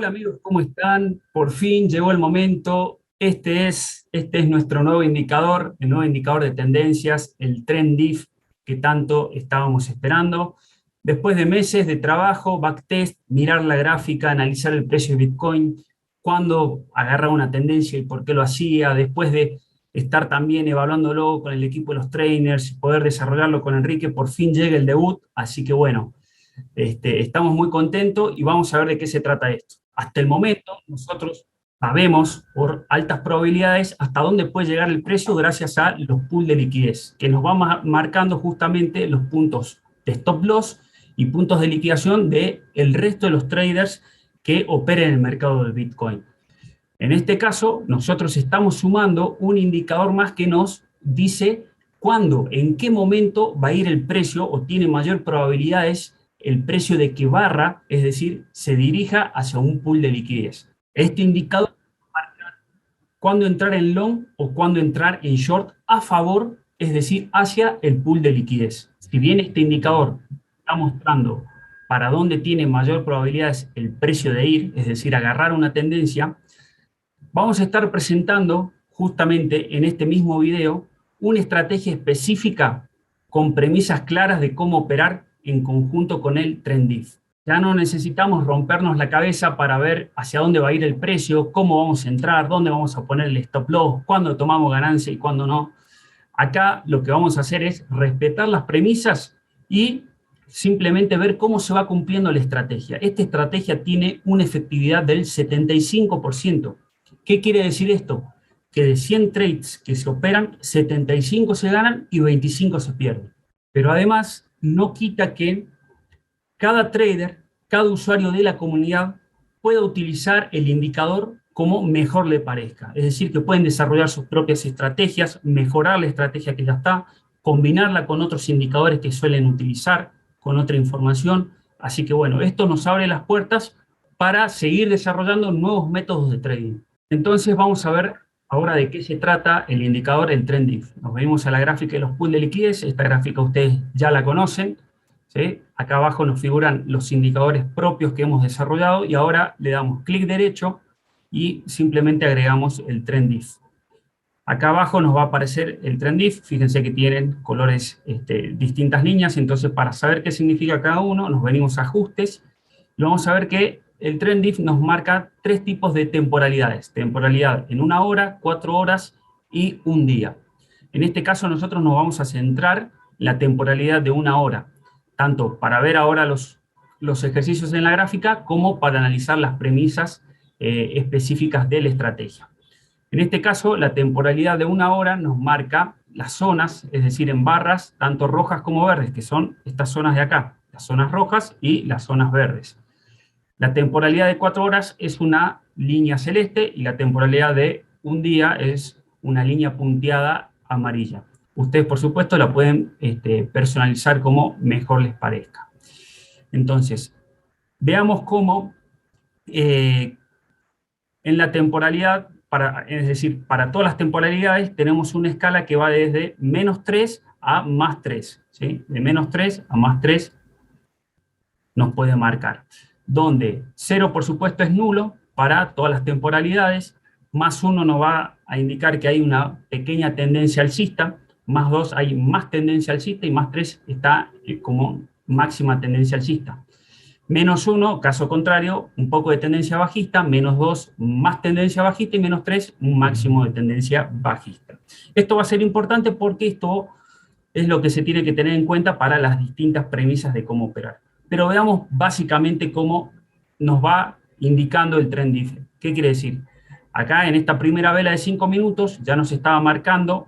Hola amigos, ¿cómo están? Por fin llegó el momento. Este es nuestro nuevo indicador, el nuevo indicador de tendencias, el Trend Diff que tanto estábamos esperando. Después de meses de trabajo, backtest, mirar la gráfica, analizar el precio de Bitcoin, cuándo agarraba una tendencia y por qué lo hacía, después de estar también evaluándolo con el equipo de los trainers, poder desarrollarlo con Enrique, por fin llega el debut, así que bueno. Estamos muy contentos y vamos a ver de qué se trata esto. Hasta el momento, nosotros sabemos por altas probabilidades hasta dónde puede llegar el precio gracias a los pools de liquidez, que nos van marcando justamente los puntos de stop loss y puntos de liquidación del resto de los traders que operen en el mercado del Bitcoin. En este caso, nosotros estamos sumando un indicador más que nos dice cuándo, en qué momento va a ir el precio o tiene mayor probabilidades el precio de que barra, es decir, se dirija hacia un pool de liquidez. Este indicador marca cuándo entrar en long o cuándo entrar en short a favor, es decir, hacia el pool de liquidez. Si bien este indicador está mostrando para dónde tiene mayor probabilidades el precio de ir, es decir, agarrar una tendencia, vamos a estar presentando justamente en este mismo video una estrategia específica con premisas claras de cómo operar en conjunto con el Trend Diff. Ya no necesitamos rompernos la cabeza para ver hacia dónde va a ir el precio, cómo vamos a entrar, dónde vamos a poner el stop loss, cuándo tomamos ganancia y cuándo no. Acá lo que vamos a hacer es respetar las premisas y simplemente ver cómo se va cumpliendo la estrategia. Esta estrategia tiene una efectividad del 75%. ¿Qué quiere decir esto? Que de 100 trades que se operan, 75 se ganan y 25 se pierden. Pero además, no quita que cada trader, cada usuario de la comunidad pueda utilizar el indicador como mejor le parezca. Es decir, que pueden desarrollar sus propias estrategias, mejorar la estrategia que ya está, combinarla con otros indicadores que suelen utilizar, con otra información. Así que bueno, esto nos abre las puertas para seguir desarrollando nuevos métodos de trading. Entonces vamos a ver ahora de qué se trata el indicador, el Trend Diff. Nos venimos a la gráfica de los pools de liquidez. Esta gráfica ustedes ya la conocen, ¿sí? Acá abajo nos figuran los indicadores propios que hemos desarrollado y ahora le damos clic derecho y simplemente agregamos el Trend Diff. Acá abajo nos va a aparecer el Trend Diff. Fíjense que tienen colores, distintas líneas, entonces para saber qué significa cada uno nos venimos a ajustes y vamos a ver que el Trend Diff nos marca tres tipos de temporalidades. Temporalidad en 1 hora, 4 horas y un día. En este caso nosotros nos vamos a centrar en la temporalidad de 1 hora, tanto para ver ahora los ejercicios en la gráfica como para analizar las premisas específicas de la estrategia. En este caso, la temporalidad de 1 hora nos marca las zonas, es decir, en barras, tanto rojas como verdes, que son estas zonas de acá, las zonas rojas y las zonas verdes. La temporalidad de 4 horas es una línea celeste y la temporalidad de un día es una línea punteada amarilla. Ustedes, por supuesto, la pueden personalizar como mejor les parezca. Entonces, veamos cómo en la temporalidad, es decir, para todas las temporalidades, tenemos una escala que va desde -3 a +3. ¿Sí? De -3 a +3 nos puede marcar. Donde 0, por supuesto, es nulo para todas las temporalidades, +1 nos va a indicar que hay una pequeña tendencia alcista, +2 hay más tendencia alcista y +3 está como máxima tendencia alcista. -1, caso contrario, un poco de tendencia bajista, -2, más tendencia bajista y -3, un máximo de tendencia bajista. Esto va a ser importante porque esto es lo que se tiene que tener en cuenta para las distintas premisas de cómo operar. Pero veamos básicamente cómo nos va indicando el Trend Diff. ¿Qué quiere decir? Acá en esta primera vela de 5 minutos ya nos estaba marcando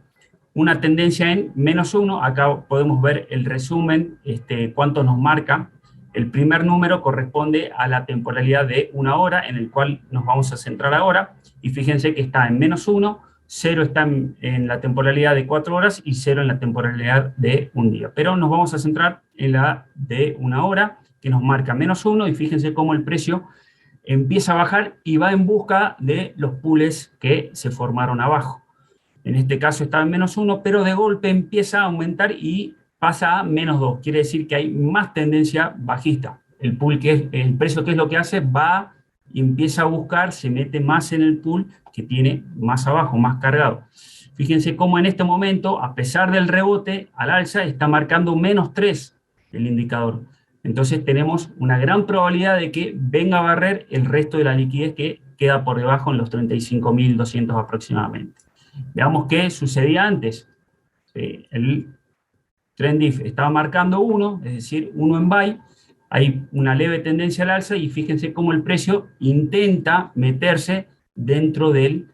una tendencia en -1. Acá podemos ver el resumen, cuánto nos marca. El primer número corresponde a la temporalidad de 1 hora, en el cual nos vamos a centrar ahora. Y fíjense que está en -1, 0 está en la temporalidad de 4 horas y 0 en la temporalidad de un día. Pero nos vamos a centrar en la de 1 hora, que nos marca -1, y fíjense cómo el precio empieza a bajar y va en busca de los pools que se formaron abajo. En este caso está en -1, pero de golpe empieza a aumentar y pasa a -2. Quiere decir que hay más tendencia bajista. El pool, que es el precio, ¿qué es lo que hace? Va y empieza a buscar, se mete más en el pool que tiene más abajo, más cargado. Fíjense cómo en este momento, a pesar del rebote al alza, está marcando -3 el indicador. Entonces tenemos una gran probabilidad de que venga a barrer el resto de la liquidez que queda por debajo en los 35.200 aproximadamente. Veamos qué sucedía antes. El Trend estaba marcando 1, es decir, 1 en buy, hay una leve tendencia al alza y fíjense cómo el precio intenta meterse dentro del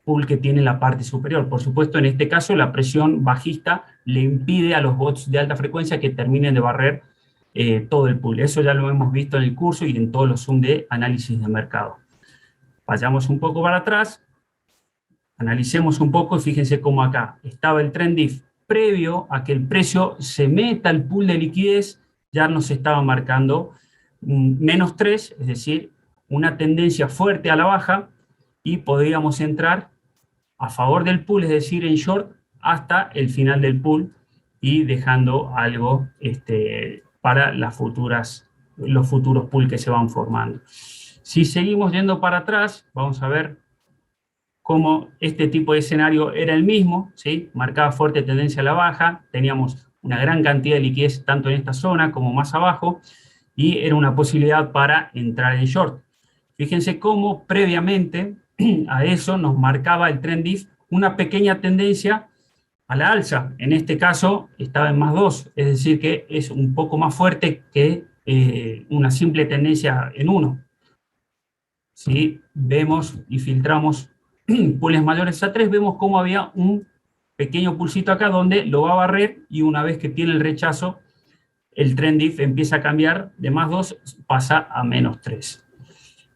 pool que tiene la parte superior. Por supuesto, en este caso, la presión bajista le impide a los bots de alta frecuencia que terminen de barrer todo el pool. Eso ya lo hemos visto en el curso y en todos los Zoom de análisis de mercado. Vayamos un poco para atrás, analicemos un poco y fíjense cómo acá estaba el trend diff previo a que el precio se meta al pool de liquidez, ya nos estaba marcando -3, es decir, una tendencia fuerte a la baja, y podríamos entrar a favor del pool, es decir, en short, hasta el final del pool y dejando algo para los futuros pool que se van formando. Si seguimos yendo para atrás, vamos a ver cómo este tipo de escenario era el mismo, ¿sí? Marcaba fuerte tendencia a la baja, teníamos una gran cantidad de liquidez tanto en esta zona como más abajo, y era una posibilidad para entrar en short. Fíjense cómo previamente a eso nos marcaba el trend diff una pequeña tendencia a la alza. En este caso estaba en +2, es decir que es un poco más fuerte que una simple tendencia en 1. Si vemos y filtramos pools mayores a 3, vemos cómo había un pequeño pulsito acá donde lo va a barrer, y una vez que tiene el rechazo, el trend diff empieza a cambiar de +2, pasa a -3.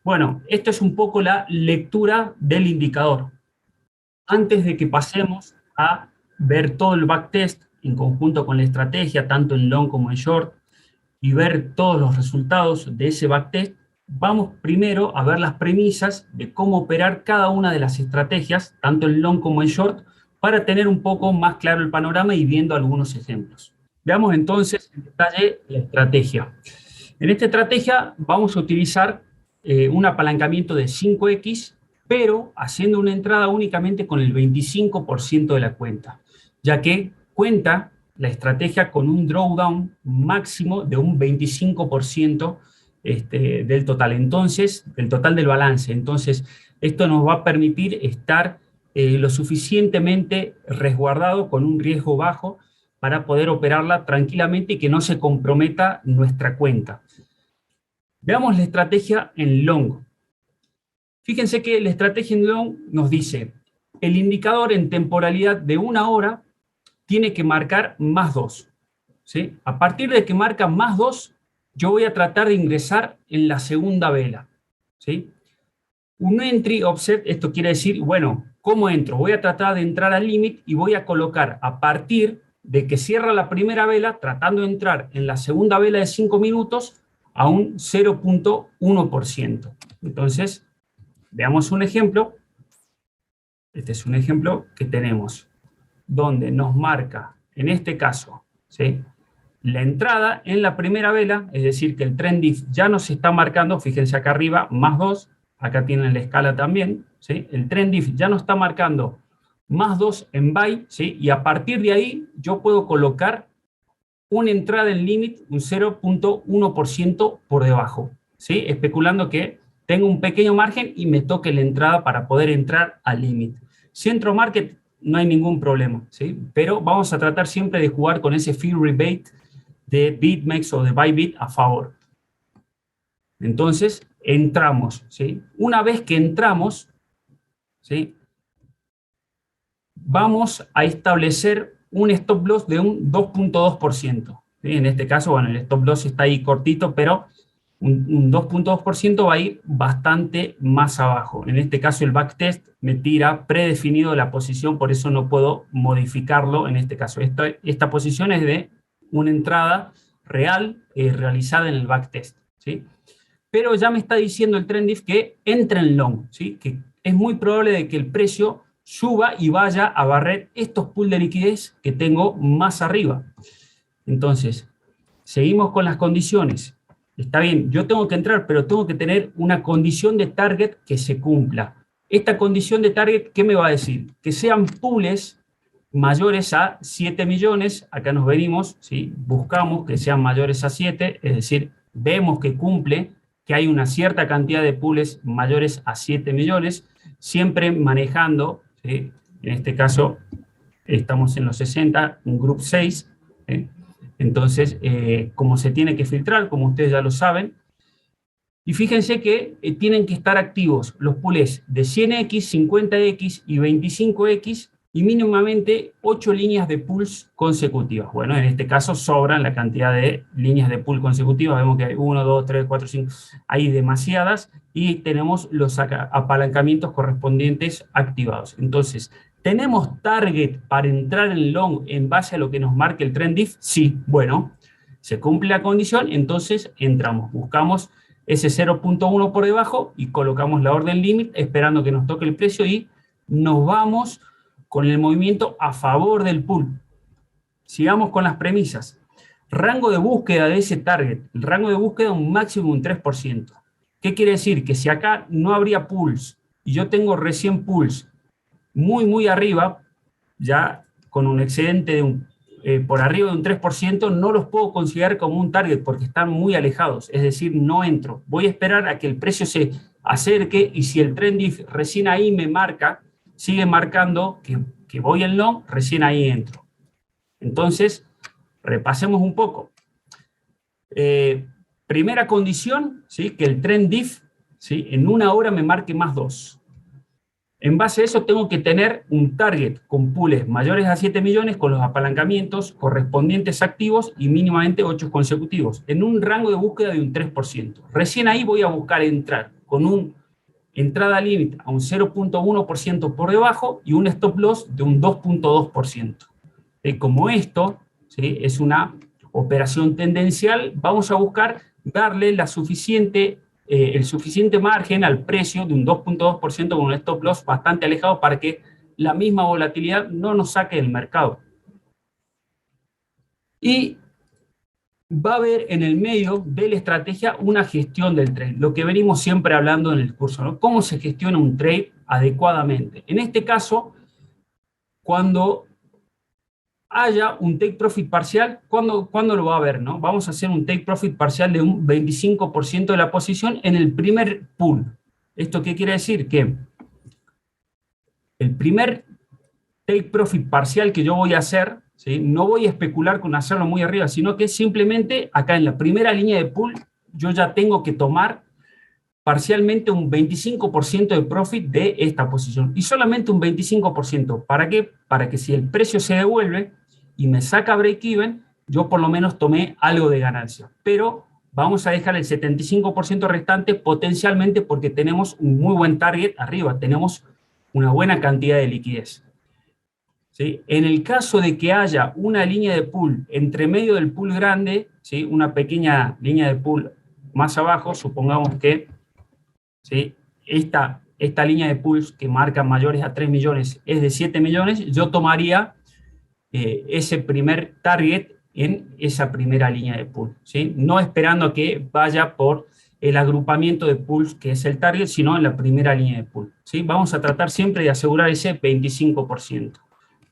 Bueno, esto es un poco la lectura del indicador. Antes de que pasemos a ver todo el backtest en conjunto con la estrategia, tanto en long como en short, y ver todos los resultados de ese backtest, vamos primero a ver las premisas de cómo operar cada una de las estrategias, tanto en long como en short, para tener un poco más claro el panorama y viendo algunos ejemplos. Veamos entonces en detalle la estrategia. En esta estrategia vamos a utilizar un apalancamiento de 5X, pero haciendo una entrada únicamente con el 25% de la cuenta, ya que cuenta la estrategia con un drawdown máximo de un 25% del total, entonces, del total del balance. Entonces, esto nos va a permitir estar lo suficientemente resguardado con un riesgo bajo para poder operarla tranquilamente y que no se comprometa nuestra cuenta. Veamos la estrategia en long. Fíjense que la estrategia en long nos dice, el indicador en temporalidad de 1 hora tiene que marcar +2. ¿Sí? A partir de que marca +2, yo voy a tratar de ingresar en la segunda vela. ¿Sí? Un entry offset, esto quiere decir, bueno, ¿cómo entro? Voy a tratar de entrar al límite y voy a colocar a partir de que cierra la primera vela, tratando de entrar en la segunda vela de 5 minutos a un 0.1%. Entonces, veamos un ejemplo. Este es un ejemplo que tenemos, donde nos marca, en este caso, ¿sí?, la entrada en la primera vela, es decir, que el trend diff ya nos está marcando, fíjense acá arriba, +2, acá tienen la escala también, ¿sí? El trend diff ya nos está marcando +2 en buy, ¿sí? Y a partir de ahí yo puedo colocar una entrada en límite, un 0.1% por debajo, ¿sí? Especulando que tengo un pequeño margen y me toque la entrada para poder entrar al límite. Centro market no hay ningún problema, ¿sí? Pero vamos a tratar siempre de jugar con ese fee rebate de BitMEX o de Bybit a favor. Entonces, entramos, ¿sí? Una vez que entramos, ¿sí?, vamos a establecer un stop loss de un 2.2%. ¿Sí? En este caso, bueno, el stop loss está ahí cortito, pero un 2.2% va a ir bastante más abajo. En este caso, el backtest me tira predefinido la posición, por eso no puedo modificarlo en este caso. Esta posición es de una entrada real realizada en el backtest, ¿sí? Pero ya me está diciendo el trend diff que entre en long, ¿sí? Que es muy probable de que el precio suba y vaya a barrer estos pools de liquidez que tengo más arriba. Entonces, seguimos con las condiciones. está bien, yo tengo que entrar, pero tengo que tener una condición de target que se cumpla. Esta condición de target, ¿qué me va a decir? Que sean pools mayores a 7 millones, acá nos venimos, ¿sí? Buscamos que sean mayores a 7, es decir, vemos que cumple, que hay una cierta cantidad de pools mayores a 7 millones, siempre manejando, ¿sí? En este caso estamos en los 60, un group 6, ¿sí? Entonces, como se tiene que filtrar, como ustedes ya lo saben, y fíjense que tienen que estar activos los pools de 100x, 50x y 25x, y mínimamente 8 líneas de pools consecutivas. Bueno, en este caso sobran la cantidad de líneas de pool consecutivas, vemos que hay 1, 2, 3, 4, 5, hay demasiadas, y tenemos los apalancamientos correspondientes activados. Entonces, ¿tenemos target para entrar en long en base a lo que nos marque el trend diff? Sí, bueno, se cumple la condición, entonces entramos, buscamos ese 0.1 por debajo y colocamos la orden limit esperando que nos toque el precio y nos vamos con el movimiento a favor del pool. Sigamos con las premisas. Rango de búsqueda de ese target. El rango de búsqueda un máximo de un 3%. ¿Qué quiere decir? Que si acá no habría pools y yo tengo recién pools muy arriba, ya con un excedente de por arriba de un 3%, no los puedo considerar como un target porque están muy alejados, es decir, no entro. Voy a esperar a que el precio se acerque y si el trend diff recién ahí me marca, sigue marcando que voy en long, recién ahí entro. Entonces, repasemos un poco. Primera condición, ¿sí? Que el trend diff, ¿sí? En una hora me marque más 2. En base a eso tengo que tener un target con pools mayores a 7 millones con los apalancamientos correspondientes activos y mínimamente 8 consecutivos, en un rango de búsqueda de un 3%. Recién ahí voy a buscar entrar con un entrada límite a un 0.1% por debajo y un stop loss de un 2.2%. Como esto, ¿sí? Es una operación tendencial, vamos a buscar darle el suficiente margen al precio de un 2.2% con un stop loss bastante alejado para que la misma volatilidad no nos saque del mercado. Y va a haber en el medio de la estrategia una gestión del trade, lo que venimos siempre hablando en el curso, ¿no? ¿Cómo se gestiona un trade adecuadamente? En este caso, cuando haya un take profit parcial, ¿cuándo lo va a haber, no? Vamos a hacer un take profit parcial de un 25% de la posición en el primer pool. ¿Esto qué quiere decir? Que el primer take profit parcial que yo voy a hacer, ¿sí? No voy a especular con hacerlo muy arriba, sino que simplemente acá en la primera línea de pool yo ya tengo que tomar parcialmente un 25% de profit de esta posición. Y solamente un 25%. ¿Para qué? Para que si el precio se devuelve y me saca break-even, yo por lo menos tomé algo de ganancia. Pero vamos a dejar el 75% restante potencialmente porque tenemos un muy buen target arriba, tenemos una buena cantidad de liquidez. ¿Sí? En el caso de que haya una línea de pool entre medio del pool grande, ¿sí? Una pequeña línea de pool más abajo, supongamos que, ¿sí? Esta línea de pools que marca mayores a 3 millones es de 7 millones, yo tomaría ese primer target en esa primera línea de pool, ¿sí? No esperando a que vaya por el agrupamiento de pools que es el target, sino en la primera línea de pool, ¿sí? Vamos a tratar siempre de asegurar ese 25%.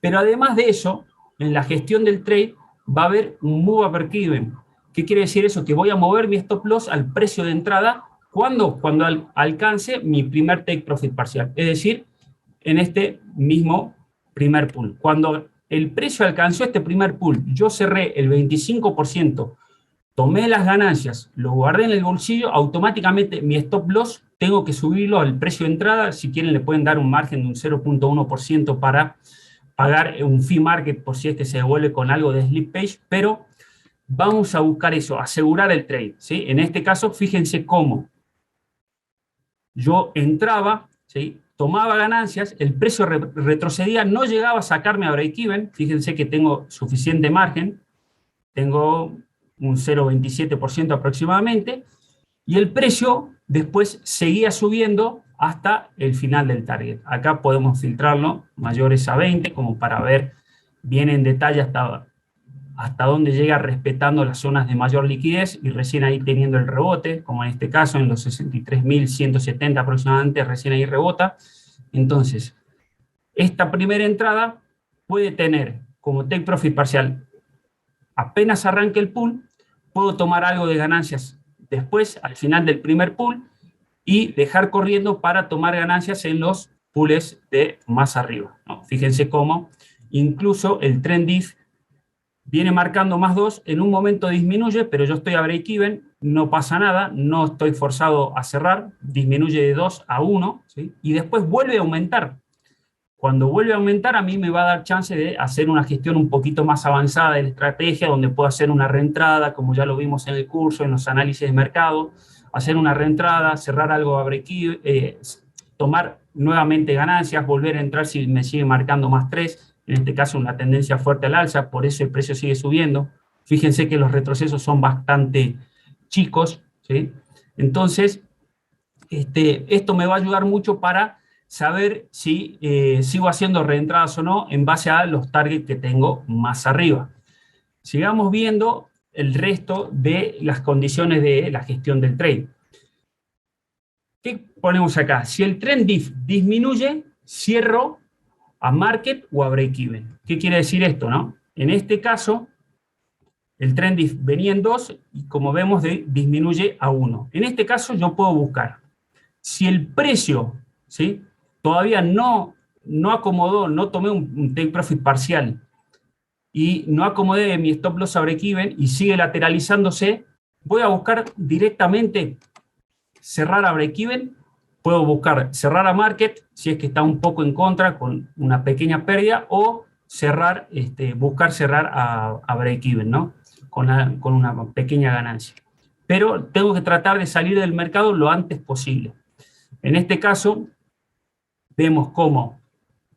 Pero además de eso, en la gestión del trade va a haber un move a break-even. ¿Qué quiere decir eso? Que voy a mover mi stop loss al precio de entrada. ¿Cuándo? Cuando alcance mi primer take profit parcial. Es decir, en este mismo primer pool. Cuando el precio alcanzó este primer pool, yo cerré el 25%, tomé las ganancias, lo guardé en el bolsillo, automáticamente mi stop loss tengo que subirlo al precio de entrada. Si quieren le pueden dar un margen de un 0.1% para pagar un fee market por si es que se devuelve con algo de slippage, pero vamos a buscar eso, asegurar el trade, ¿sí? En este caso, fíjense cómo yo entraba, ¿sí? Tomaba ganancias, el precio retrocedía, no llegaba a sacarme a break-even, fíjense que tengo suficiente margen, tengo un 0.27% aproximadamente, y el precio después seguía subiendo hasta el final del target. Acá podemos filtrarlo mayores a 20, como para ver bien en detalle hasta hasta donde llega respetando las zonas de mayor liquidez y recién ahí teniendo el rebote, como en este caso en los 63.170 aproximadamente, recién ahí rebota. Entonces, esta primera entrada puede tener como take profit parcial, apenas arranque el pool, puedo tomar algo de ganancias después, al final del primer pool, y dejar corriendo para tomar ganancias en los pools de más arriba, ¿no? Fíjense cómo incluso el trend diff viene marcando más 2, en un momento disminuye, pero yo estoy a break-even, no pasa nada, no estoy forzado a cerrar, disminuye de 2 a 1, ¿sí? Y después vuelve a aumentar. Cuando vuelve a aumentar, a mí me va a dar chance de hacer una gestión un poquito más avanzada de la estrategia, donde puedo hacer una reentrada, como ya lo vimos en el curso, en los análisis de mercado, hacer una reentrada, cerrar algo a break-even, tomar nuevamente ganancias, volver a entrar si me sigue marcando más 3, en este caso una tendencia fuerte al alza, por eso el precio sigue subiendo. Fíjense que los retrocesos son bastante chicos, ¿sí? Entonces, esto me va a ayudar mucho para saber si sigo haciendo reentradas o no en base a los targets que tengo más arriba. Sigamos viendo el resto de las condiciones de la gestión del trade. ¿Qué ponemos acá? Si el trend diff disminuye, cierro a market o a break-even. ¿Qué quiere decir esto, no? En este caso, el trend diff venía en 2 y como vemos disminuye a 1. En este caso yo puedo buscar. Si el precio, ¿sí?, todavía no acomodó, no tomé un take profit parcial y no acomodé mi stop loss a break-even y sigue lateralizándose, voy a buscar directamente cerrar a break-even, puedo buscar cerrar a market, si es que está un poco en contra con una pequeña pérdida, o cerrar, buscar cerrar a break-even, ¿no? Con una pequeña ganancia. Pero tengo que tratar de salir del mercado lo antes posible. En este caso, vemos cómo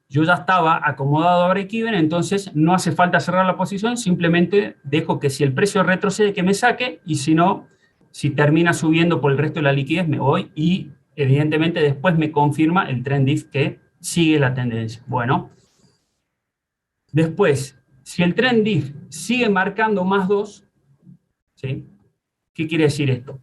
yo ya estaba acomodado a break-even, entonces no hace falta cerrar la posición, simplemente dejo que si el precio retrocede que me saque, y si no, si termina subiendo por el resto de la liquidez me voy y evidentemente después me confirma el trend diff que sigue la tendencia. Bueno, después, si el trend diff sigue marcando más 2, ¿sí? ¿Qué quiere decir esto?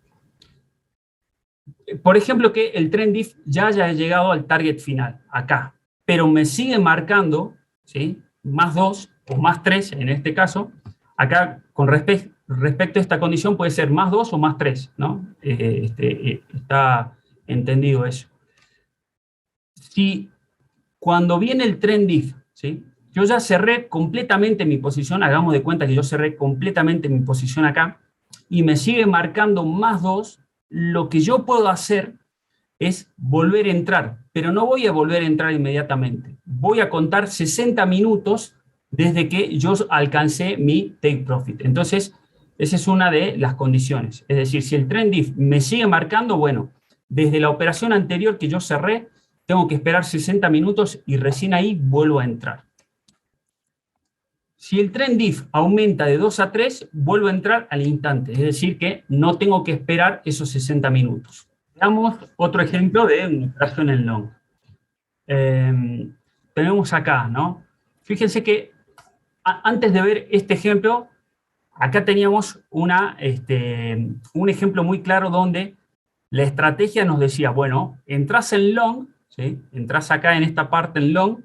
Por ejemplo, que el trend diff ya haya llegado al target final, acá, pero me sigue marcando, ¿sí?, más 2 o más 3 en este caso. Acá, con respecto a esta condición, puede ser más 2 o más 3, ¿no? Está entendido eso. Si cuando viene el trend diff, ¿sí?, yo ya cerré completamente mi posición, hagamos de cuenta que yo cerré completamente mi posición acá, y me sigue marcando más 2, lo que yo puedo hacer es volver a entrar, pero no voy a volver a entrar inmediatamente. Voy a contar 60 minutos desde que yo alcancé mi take profit. Entonces, esa es una de las condiciones. Es decir, si el trend diff me sigue marcando, bueno, desde la operación anterior que yo cerré, tengo que esperar 60 minutos y recién ahí vuelvo a entrar. Si el trend diff aumenta de 2 a 3, vuelvo a entrar al instante. Es decir, que no tengo que esperar esos 60 minutos. Veamos otro ejemplo de una operación en long. Tenemos acá, ¿no? Fíjense que antes de ver este ejemplo, acá teníamos un ejemplo muy claro donde la estrategia nos decía, bueno, entras en long, ¿sí?, entras acá en esta parte en long,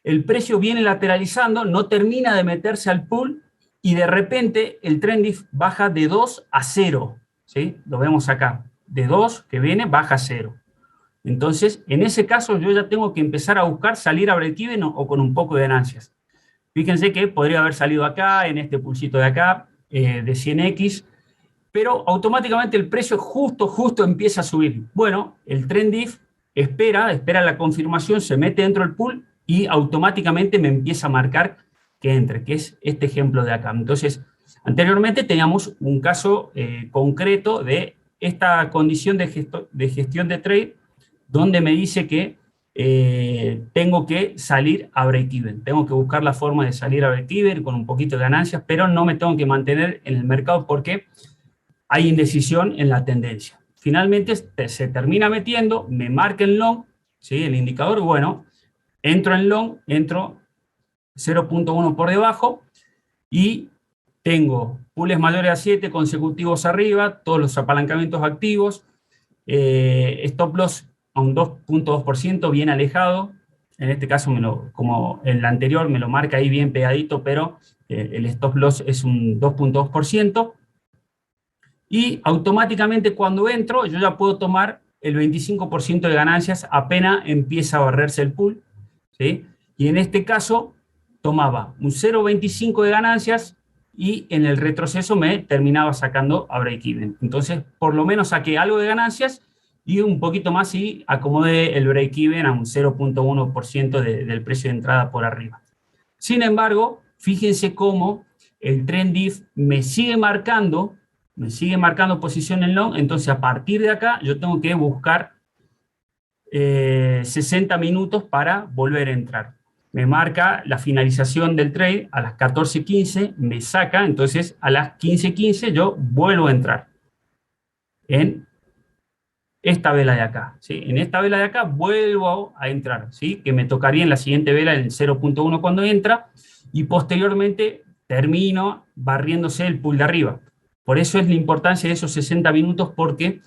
el precio viene lateralizando, no termina de meterse al pool y de repente el trend diff baja de 2 a 0, ¿sí? Lo vemos acá, de 2 que viene, baja a 0. Entonces, en ese caso yo ya tengo que empezar a buscar salir a break-even o con un poco de ganancias. Fíjense que podría haber salido acá, en este pulsito de acá, de 100X, pero automáticamente el precio justo empieza a subir. Bueno, el trend diff espera la confirmación, se mete dentro del pool y automáticamente me empieza a marcar que entre, que es este ejemplo de acá. Entonces, anteriormente teníamos un caso concreto de esta condición de gestión de trade, donde me dice que tengo que salir a break-even. Tengo que buscar la forma de salir a break-even con un poquito de ganancias, pero no me tengo que mantener en el mercado porque hay indecisión en la tendencia. Finalmente se termina metiendo, me marca el long, ¿sí?, el indicador, bueno, entro en long, entro 0.1 por debajo y tengo pools mayores a 7 consecutivos arriba, todos los apalancamientos activos, stop loss a un 2.2% bien alejado. En este caso, como el anterior, me lo marca ahí bien pegadito, pero el stop loss es un 2.2%. Y automáticamente cuando entro, yo ya puedo tomar el 25% de ganancias apenas empieza a barrerse el pool, ¿sí? Y en este caso, tomaba un 0.25 de ganancias y en el retroceso me terminaba sacando a break-even. Entonces, por lo menos saqué algo de ganancias y un poquito más y acomodé el break-even a un 0.1% del precio de entrada por arriba. Sin embargo, fíjense cómo el trend DIF me sigue marcando posición en long, entonces a partir de acá yo tengo que buscar 60 minutos para volver a entrar. Me marca la finalización del trade a las 14:15, me saca, entonces a las 15:15 yo vuelvo a entrar en esta vela de acá, ¿sí? En esta vela de acá vuelvo a entrar, ¿sí? Que me tocaría en la siguiente vela en 0.1 cuando entra, y posteriormente termino barriéndose el pool de arriba. Por eso es la importancia de esos 60 minutos, porque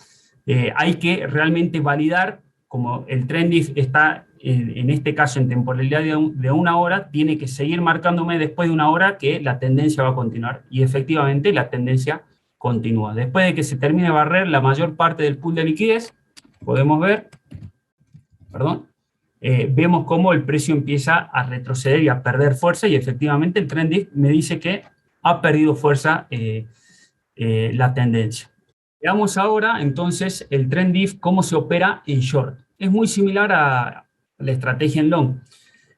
hay que realmente validar, como el trend está en este caso en temporalidad de una hora, tiene que seguir marcándome después de una hora que la tendencia va a continuar, y efectivamente la tendencia continúa. Después de que se termine de barrer la mayor parte del pool de liquidez, podemos ver, vemos cómo el precio empieza a retroceder y a perder fuerza, y efectivamente el trend me dice que ha perdido fuerza la tendencia. Veamos ahora entonces el trend DIF, cómo se opera en short. Es muy similar a la estrategia en long.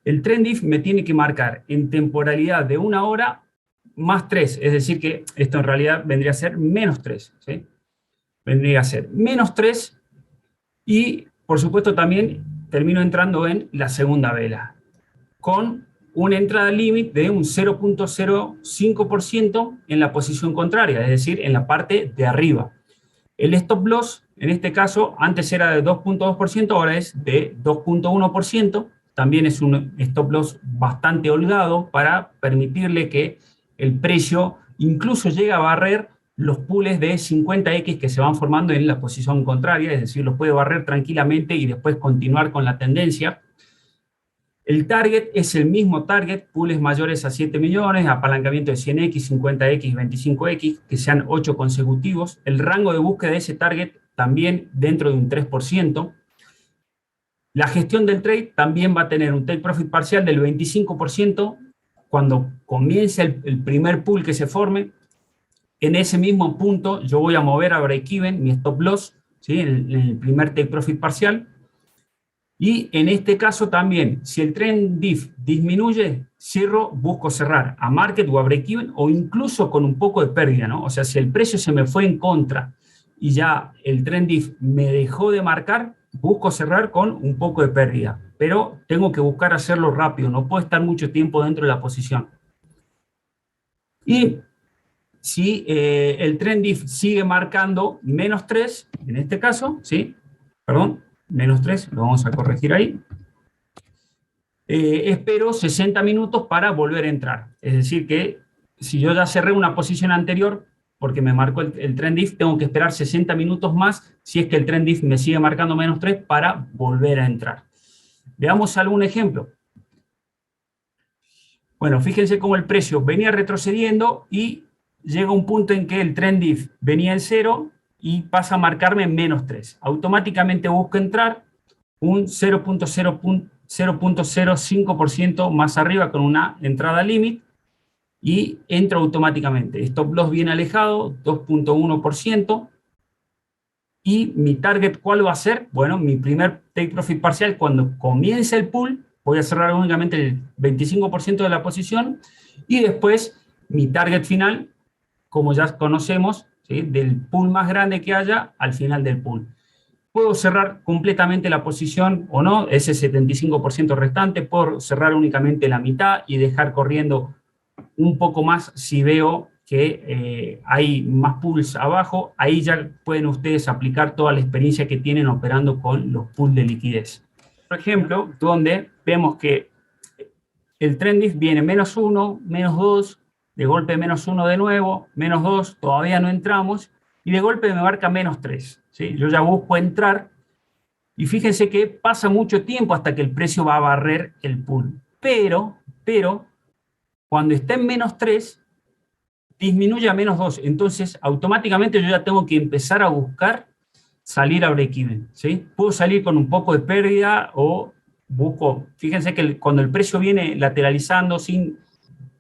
El trend DIF me tiene que marcar en temporalidad de una hora más 3, es decir que esto en realidad vendría a ser menos 3, ¿sí? Vendría a ser menos 3, y por supuesto también termino entrando en la segunda vela con una entrada límite de un 0.05% en la posición contraria, es decir, en la parte de arriba. El stop loss, en este caso, antes era de 2.2%, ahora es de 2.1%. También es un stop loss bastante holgado para permitirle que el precio incluso llegue a barrer los pools de 50X que se van formando en la posición contraria, es decir, los puede barrer tranquilamente y después continuar con la tendencia. El target es el mismo target, pools mayores a 7 millones, apalancamiento de 100X, 50X, 25X, que sean 8 consecutivos. El rango de búsqueda de ese target también dentro de un 3%. La gestión del trade también va a tener un take profit parcial del 25% cuando comience el primer pool que se forme. En ese mismo punto yo voy a mover a break-even mi stop loss, ¿sí? en el primer take profit parcial. Y en este caso también, si el trend DIF disminuye, cierro, busco cerrar a market o a break-even, o incluso con un poco de pérdida, ¿no? O sea, si el precio se me fue en contra y ya el trend DIF me dejó de marcar, busco cerrar con un poco de pérdida. Pero tengo que buscar hacerlo rápido, no puedo estar mucho tiempo dentro de la posición. Y si el trend DIF sigue marcando menos 3, en este caso, ¿sí? Perdón, menos 3, lo vamos a corregir ahí. Espero 60 minutos para volver a entrar. Es decir que si yo ya cerré una posición anterior, porque me marcó el trend DIF, tengo que esperar 60 minutos más si es que el trend DIF me sigue marcando menos 3 para volver a entrar. Veamos algún ejemplo. Bueno, fíjense cómo el precio venía retrocediendo y llega un punto en que el trend DIF venía en 0 y pasa a marcarme menos 3. Automáticamente busco entrar un 0.05% más arriba con una entrada límite y entro automáticamente. Stop loss bien alejado, 2.1%. Y mi target, ¿cuál va a ser? Bueno, mi primer take profit parcial, cuando comience el pool, voy a cerrar únicamente el 25% de la posición, y después mi target final, como ya conocemos, ¿sí? Del pool más grande que haya al final del pool. Puedo cerrar completamente la posición o no, ese 75% restante, puedo cerrar únicamente la mitad y dejar corriendo un poco más si veo que hay más pools abajo. Ahí ya pueden ustedes aplicar toda la experiencia que tienen operando con los pools de liquidez. Por ejemplo, donde vemos que el trend DIF viene menos 1, menos 2, de golpe -1 de nuevo, -2, todavía no entramos, y de golpe me marca -3, ¿sí? Yo ya busco entrar, y fíjense que pasa mucho tiempo hasta que el precio va a barrer el pool. Pero cuando está en -3, disminuye a -2. Entonces, automáticamente yo ya tengo que empezar a buscar salir a break-even, ¿sí? Puedo salir con un poco de pérdida o busco, fíjense que cuando el precio viene lateralizando sin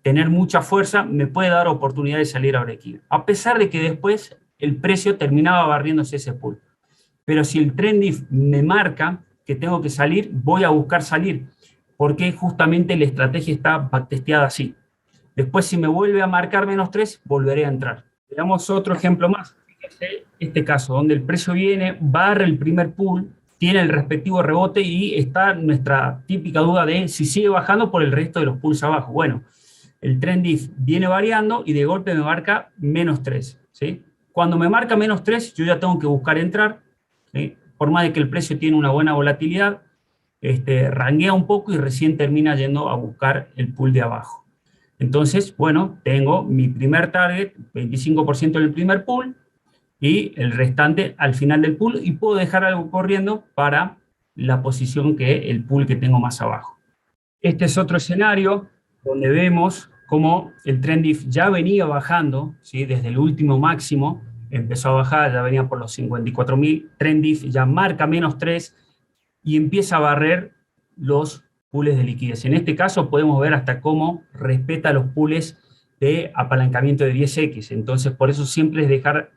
tener mucha fuerza, me puede dar oportunidad de salir a break-even, a pesar de que después el precio terminaba barriéndose ese pool. Pero si el trend me marca que tengo que salir, voy a buscar salir, porque justamente la estrategia está backtesteada así. Después, si me vuelve a marcar -3, volveré a entrar. Veamos otro ejemplo más. Fíjense este caso, donde el precio viene, barre el primer pool, tiene el respectivo rebote y está nuestra típica duda de si sigue bajando por el resto de los pools abajo. Bueno, el trend viene variando y de golpe me marca -3, ¿sí? Cuando me marca -3, yo ya tengo que buscar entrar, ¿sí? Por más de que el precio tiene una buena volatilidad, ranguea un poco y recién termina yendo a buscar el pool de abajo. Entonces, bueno, tengo mi primer target, 25% en el primer pool y el restante al final del pool, y puedo dejar algo corriendo para la posición el pool que tengo más abajo. Este es otro escenario donde vemos cómo el trend ya venía bajando, ¿sí? Desde el último máximo empezó a bajar, ya venía por los 54.000, trend ya marca -3 y empieza a barrer los pools de liquidez. En este caso podemos ver hasta cómo respeta los pools de apalancamiento de 10X. Entonces, por eso siempre es dejar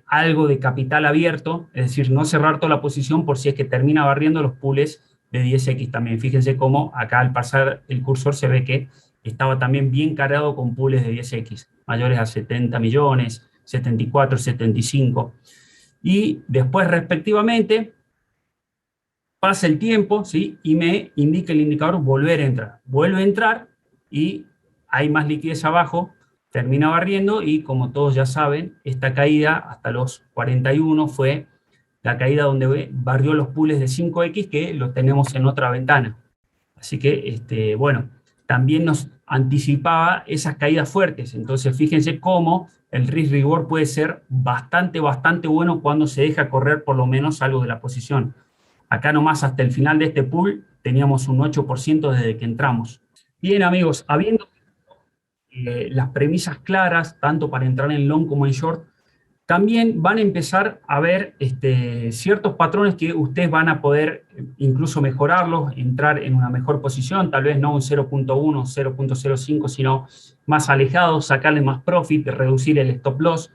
algo de capital abierto, es decir, no cerrar toda la posición por si es que termina barriendo los pools de 10X también. Fíjense cómo acá al pasar el cursor se ve que estaba también bien cargado con pools de 10X, mayores a 70 millones, 74, 75. Y después, respectivamente, pasa el tiempo, ¿sí? Y me indica el indicador volver a entrar. Vuelve a entrar y hay más liquidez abajo, termina barriendo y, como todos ya saben, esta caída hasta los 41 fue la caída donde barrió los pools de 5X, que los tenemos en otra ventana. Así que, bueno, también nos anticipaba esas caídas fuertes. Entonces, fíjense cómo el risk-reward puede ser bastante bueno cuando se deja correr por lo menos algo de la posición. Acá nomás hasta el final de este pool teníamos un 8% desde que entramos. Bien, amigos, habiendo las premisas claras, tanto para entrar en long como en short, también van a empezar a ver ciertos patrones que ustedes van a poder incluso mejorarlos, entrar en una mejor posición, tal vez no un 0.1, 0.05, sino más alejado, sacarle más profit, reducir el stop loss.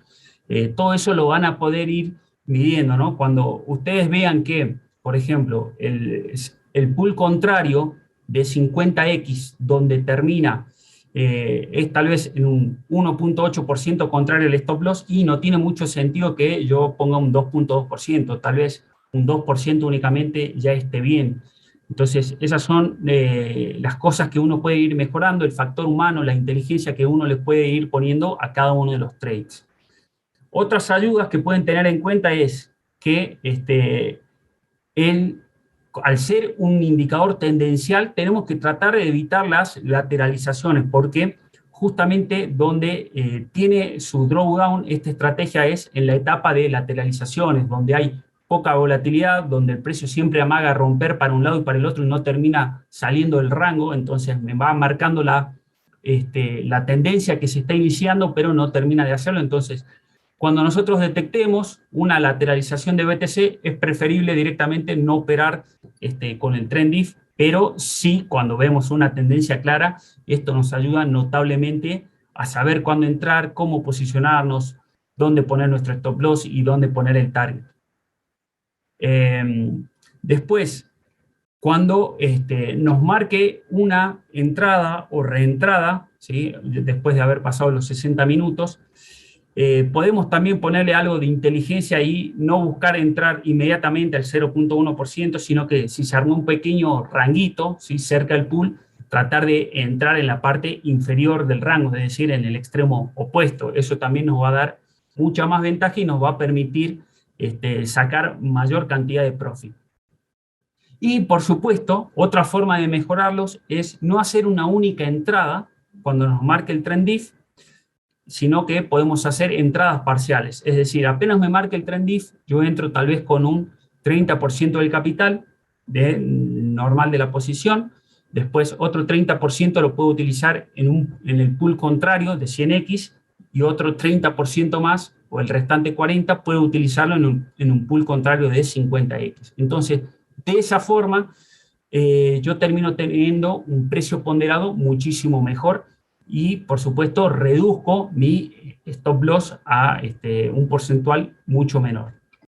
Todo eso lo van a poder ir midiendo, ¿no? Cuando ustedes vean que, por ejemplo, el pool contrario de 50X, donde termina es tal vez en un 1.8% contrario al stop loss, y no tiene mucho sentido que yo ponga un 2.2%, tal vez un 2% únicamente ya esté bien. Entonces, esas son las cosas que uno puede ir mejorando, el factor humano, la inteligencia que uno le puede ir poniendo a cada uno de los trades. Otras ayudas que pueden tener en cuenta es que al ser un indicador tendencial, tenemos que tratar de evitar las lateralizaciones, porque justamente donde tiene su drawdown esta estrategia es en la etapa de lateralizaciones, donde hay poca volatilidad, donde el precio siempre amaga romper para un lado y para el otro y no termina saliendo del rango. Entonces me va marcando la tendencia que se está iniciando, pero no termina de hacerlo. Entonces, cuando nosotros detectemos una lateralización de BTC, es preferible directamente no operar con el trend if, pero sí, cuando vemos una tendencia clara, esto nos ayuda notablemente a saber cuándo entrar, cómo posicionarnos, dónde poner nuestro stop loss y dónde poner el target. Después, cuando nos marque una entrada o reentrada, ¿sí? Después de haber pasado los 60 minutos, podemos también ponerle algo de inteligencia y no buscar entrar inmediatamente al 0.1%, sino que si se armó un pequeño ranguito, ¿sí? Cerca del pool, tratar de entrar en la parte inferior del rango, es decir, en el extremo opuesto. Eso también nos va a dar mucha más ventaja y nos va a permitir sacar mayor cantidad de profit. Y, por supuesto, otra forma de mejorarlos es no hacer una única entrada, cuando nos marque el trend diff, sino que podemos hacer entradas parciales. Es decir, apenas me marque el trend diff, yo entro tal vez con un 30% del capital normal de la posición, después otro 30% lo puedo utilizar en el pool contrario de 100X y otro 30% más, o el restante 40%, puedo utilizarlo en un pool contrario de 50X. Entonces, de esa forma, yo termino teniendo un precio ponderado muchísimo mejor y, por supuesto, reduzco mi stop loss a un porcentual mucho menor.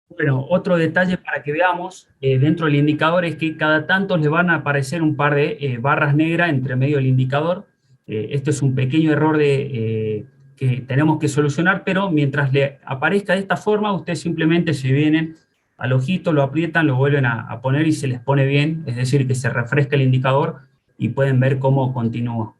Bueno, otro detalle para que veamos dentro del indicador es que cada tanto le van a aparecer un par de barras negras entre medio del indicador. Este es un pequeño error que tenemos que solucionar, pero mientras le aparezca de esta forma, ustedes simplemente se vienen al ojito, lo aprietan, lo vuelven a poner y se les pone bien, es decir, que se refresca el indicador y pueden ver cómo continúa.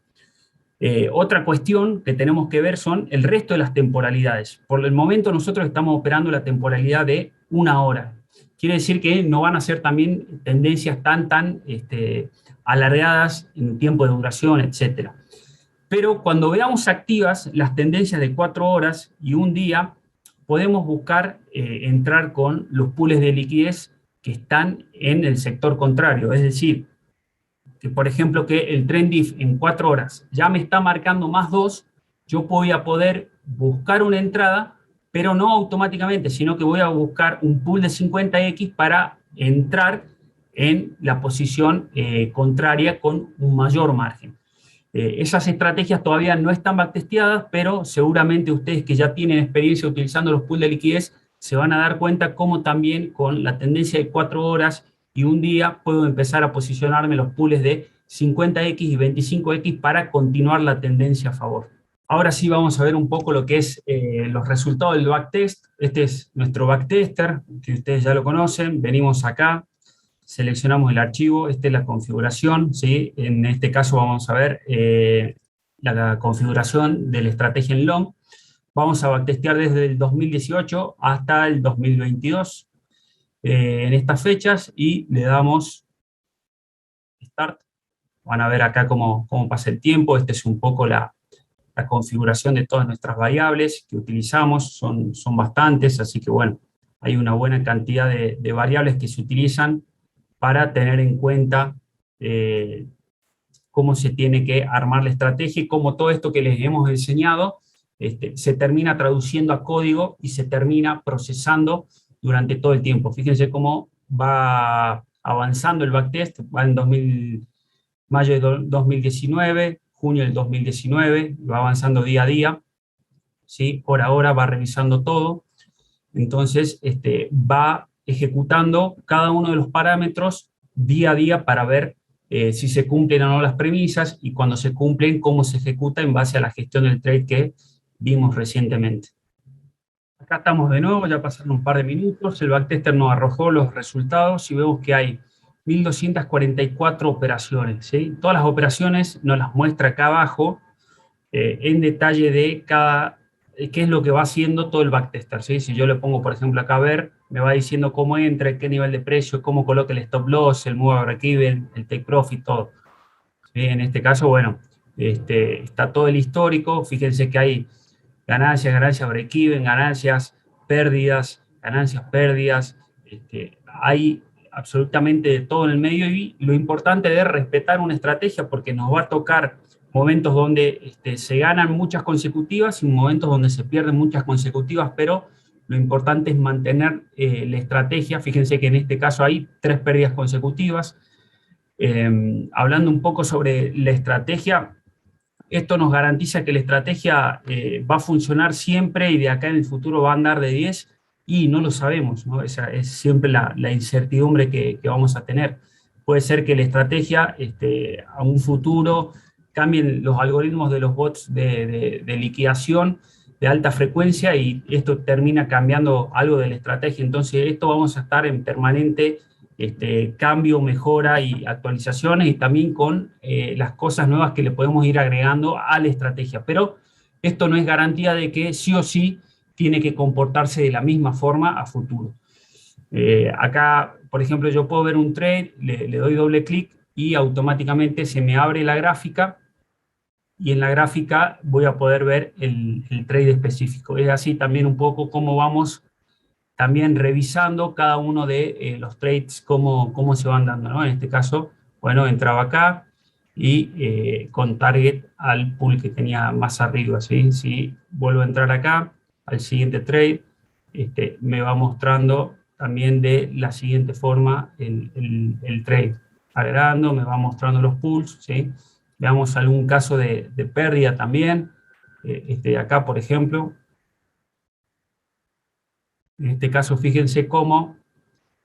Otra cuestión que tenemos que ver son el resto de las temporalidades. Por el momento nosotros estamos operando la temporalidad de 1 hora. Quiere decir que no van a ser también tendencias tan alargadas en tiempo de duración, etc. Pero cuando veamos activas las tendencias de 4 horas y un día, podemos buscar entrar con los pools de liquidez que están en el sector contrario, es decir, que por ejemplo que el trend diff en 4 horas ya me está marcando más 2, yo voy a poder buscar una entrada, pero no automáticamente, sino que voy a buscar un pool de 50X para entrar en la posición contraria con un mayor margen. Esas estrategias todavía no están backtesteadas, pero seguramente ustedes que ya tienen experiencia utilizando los pools de liquidez se van a dar cuenta cómo también con la tendencia de 4 horas y un día puedo empezar a posicionarme los pools de 50X y 25X para continuar la tendencia a favor. Ahora sí vamos a ver un poco lo que es los resultados del backtest. Este es nuestro backtester, que ustedes ya lo conocen. Venimos acá, seleccionamos el archivo, esta es la configuración, ¿sí? En este caso vamos a ver la configuración de la estrategia en long. Vamos a backtestear desde el 2018 hasta el 2022 en estas fechas y le damos Start. Van a ver acá cómo pasa el tiempo. Esta es un poco la configuración de todas nuestras variables que utilizamos. Son bastantes, así que bueno, hay una buena cantidad de variables que se utilizan para tener en cuenta cómo se tiene que armar la estrategia y cómo todo esto que les hemos enseñado se termina traduciendo a código y se termina procesando durante todo el tiempo. Fíjense cómo va avanzando el backtest, va en mayo de 2019, junio del 2019, va avanzando día a día, ¿sí? Por ahora va revisando todo, entonces va ejecutando cada uno de los parámetros día a día para ver si se cumplen o no las premisas y cuando se cumplen, cómo se ejecuta en base a la gestión del trade que vimos recientemente. Acá estamos de nuevo, ya pasaron un par de minutos, el backtester nos arrojó los resultados y vemos que hay 1.244 operaciones, ¿sí? Todas las operaciones nos las muestra acá abajo en detalle de qué es lo que va haciendo todo el backtester, ¿sí? Si yo le pongo, por ejemplo, acá a ver, me va diciendo cómo entra, qué nivel de precio, cómo coloca el stop loss, el move break-even, el take profit, todo. ¿Sí? En este caso, bueno, está todo el histórico, fíjense que hay ganancias, break-even, ganancias, pérdidas, hay absolutamente de todo en el medio y lo importante es respetar una estrategia porque nos va a tocar momentos donde se ganan muchas consecutivas y momentos donde se pierden muchas consecutivas, pero lo importante es mantener la estrategia. Fíjense que en este caso hay 3 pérdidas consecutivas. Hablando un poco sobre la estrategia, esto nos garantiza que la estrategia va a funcionar siempre y de acá en el futuro va a andar de 10 y no lo sabemos, ¿no? Esa es siempre la incertidumbre que vamos a tener. Puede ser que la estrategia a un futuro cambien los algoritmos de los bots de liquidación de alta frecuencia y esto termina cambiando algo de la estrategia. Entonces esto vamos a estar en permanente cambio, mejora y actualizaciones y también con las cosas nuevas que le podemos ir agregando a la estrategia. Pero esto no es garantía de que sí o sí tiene que comportarse de la misma forma a futuro. Acá, por ejemplo, yo puedo ver un trade, le doy doble clic y automáticamente se me abre la gráfica y en la gráfica voy a poder ver el trade específico. Es así también un poco cómo vamos también revisando cada uno de los trades, cómo se van dando, ¿no? En este caso, bueno, entraba acá y con target al pool que tenía más arriba, ¿sí? Si vuelvo a entrar acá, al siguiente trade, me va mostrando también de la siguiente forma el trade. Agregando, me va mostrando los pools, ¿sí? Veamos algún caso de pérdida también. Acá, por ejemplo, en este caso, fíjense cómo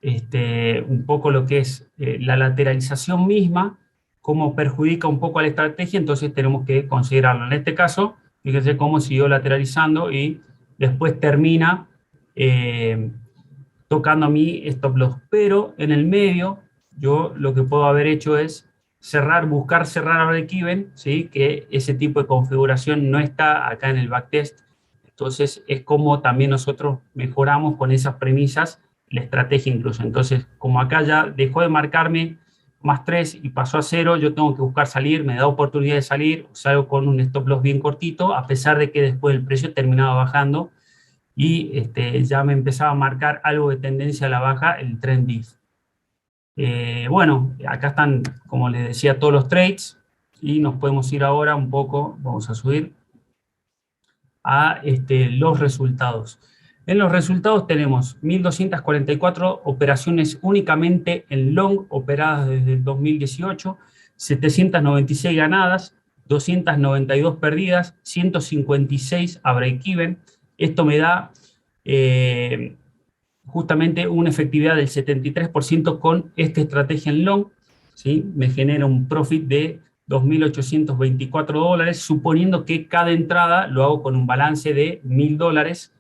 un poco lo que es la lateralización misma, cómo perjudica un poco a la estrategia, entonces tenemos que considerarlo. En este caso, fíjense cómo siguió lateralizando y después termina tocando a mí stop loss. Pero en el medio, yo lo que puedo haber hecho es cerrar, buscar cerrar a break-even, ¿sí? Que ese tipo de configuración no está acá en el backtest. Entonces es como también nosotros mejoramos con esas premisas la estrategia incluso. Entonces, como acá ya dejó de marcarme +3 y pasó a 0, yo tengo que buscar salir, me da oportunidad de salir, salgo con un stop loss bien cortito, a pesar de que después el precio terminaba bajando y ya me empezaba a marcar algo de tendencia a la baja, el trend diff. Bueno, acá están, como les decía, todos los trades y nos podemos ir ahora un poco, vamos a subir a los resultados. En los resultados tenemos 1.244 operaciones únicamente en long operadas desde el 2018, 796 ganadas, 292 perdidas, 156 a break-even. Esto me da justamente una efectividad del 73% con esta estrategia en long, ¿sí? Me genera un profit de $2.824, suponiendo que cada entrada lo hago con un balance de $1.000.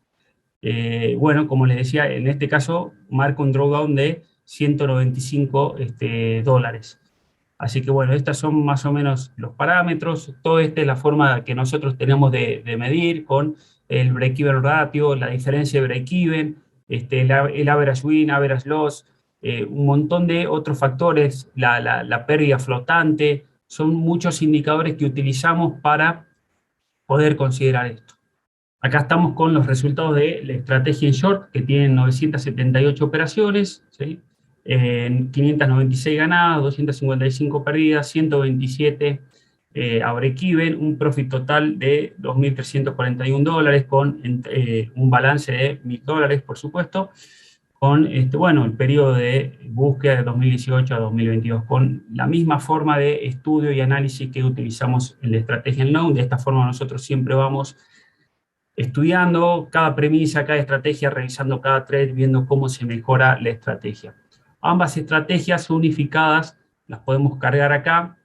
Bueno, como les decía, en este caso marco un drawdown de 195 dólares. Así que bueno, estos son más o menos los parámetros. Todo esta es la forma que nosotros tenemos de medir con el break-even ratio, la diferencia de break-even, el average win, average loss, un montón de otros factores, la pérdida flotante. Son muchos indicadores que utilizamos para poder considerar esto. Acá estamos con los resultados de la estrategia en short, que tienen 978 operaciones, ¿sí? 596 ganadas, 255 perdidas, 127 a break-even, un profit total de $2.341 con un balance de $1.000, por supuesto, con bueno, el periodo de búsqueda de 2018 a 2022, con la misma forma de estudio y análisis que utilizamos en la estrategia en long. De esta forma nosotros siempre vamos estudiando cada premisa, cada estrategia, revisando cada trade, viendo cómo se mejora la estrategia. Ambas estrategias unificadas las podemos cargar acá,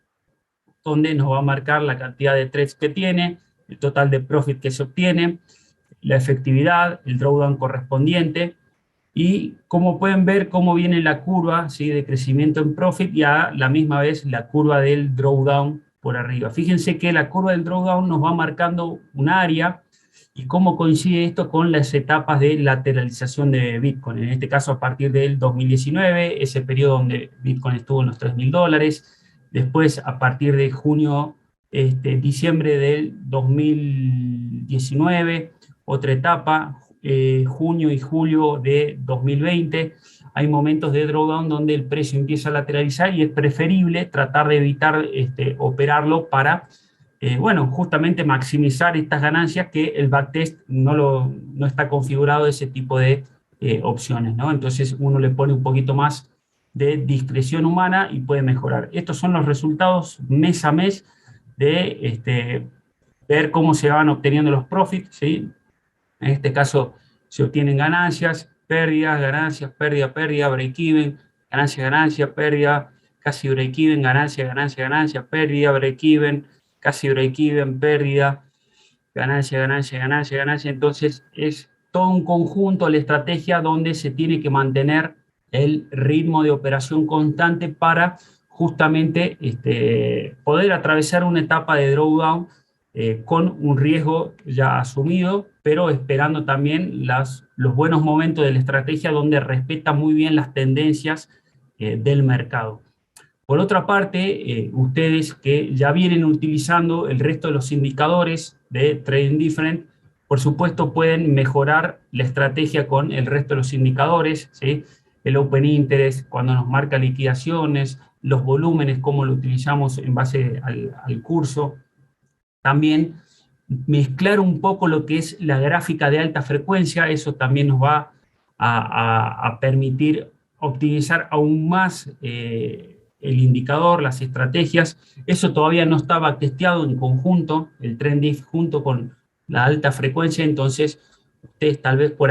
donde nos va a marcar la cantidad de trades que tiene, el total de profit que se obtiene, la efectividad, el drawdown correspondiente, y como pueden ver cómo viene la curva, ¿sí?, de crecimiento en profit y a la misma vez la curva del drawdown por arriba. Fíjense que la curva del drawdown nos va marcando un área y cómo coincide esto con las etapas de lateralización de Bitcoin. En este caso, a partir del 2019, ese periodo donde Bitcoin estuvo en los $3.000. Después, a partir de junio, diciembre del 2019, otra etapa, junio y julio de 2020. Hay momentos de drawdown donde el precio empieza a lateralizar y es preferible tratar de evitar operarlo para bueno, justamente maximizar estas ganancias, que el backtest no está configurado ese tipo de opciones, ¿no? Entonces uno le pone un poquito más de discreción humana y puede mejorar. Estos son los resultados mes a mes de ver cómo se van obteniendo los profits, ¿sí? En este caso se obtienen ganancias, pérdidas, pérdida, pérdida, break-even, ganancia, pérdida, casi break-even, ganancia, pérdida, break-even, casi break-even, pérdida, ganancia. Entonces es todo un conjunto, la estrategia donde se tiene que mantener el ritmo de operación constante para justamente poder atravesar una etapa de drawdown con un riesgo ya asumido, pero esperando también los buenos momentos de la estrategia donde respeta muy bien las tendencias del mercado. Por otra parte, ustedes que ya vienen utilizando el resto de los indicadores de Trading Different, por supuesto pueden mejorar la estrategia con el resto de los indicadores, ¿sí? El Open Interest, cuando nos marca liquidaciones, los volúmenes, cómo lo utilizamos en base al curso. También mezclar un poco lo que es la gráfica de alta frecuencia, eso también nos va a permitir optimizar aún más el indicador, las estrategias. Eso todavía no estaba testeado en conjunto, el TrendDiff junto con la alta frecuencia, entonces ustedes tal vez por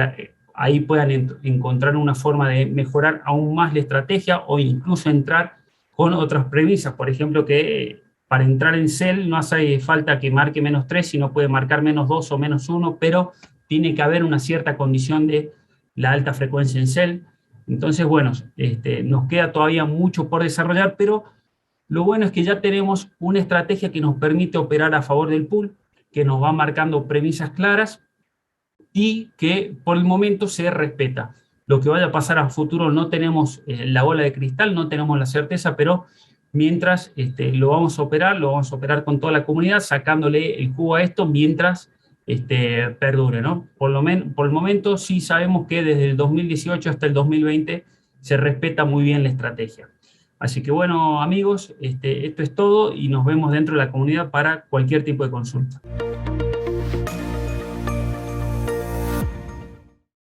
ahí puedan encontrar una forma de mejorar aún más la estrategia o incluso entrar con otras premisas, por ejemplo, que para entrar en sell no hace falta que marque -3, sino puede marcar -2 o -1, pero tiene que haber una cierta condición de la alta frecuencia en sell. Entonces, bueno, nos queda todavía mucho por desarrollar, pero lo bueno es que ya tenemos una estrategia que nos permite operar a favor del pool, que nos va marcando premisas claras y que por el momento se respeta. Lo que vaya a pasar a futuro no tenemos la bola de cristal, no tenemos la certeza, pero mientras lo vamos a operar con toda la comunidad, sacándole el jugo a esto mientras perdure, ¿no? Por el momento sí sabemos que desde el 2018 hasta el 2020 se respeta muy bien la estrategia. Así que bueno, amigos, esto es todo y nos vemos dentro de la comunidad para cualquier tipo de consulta.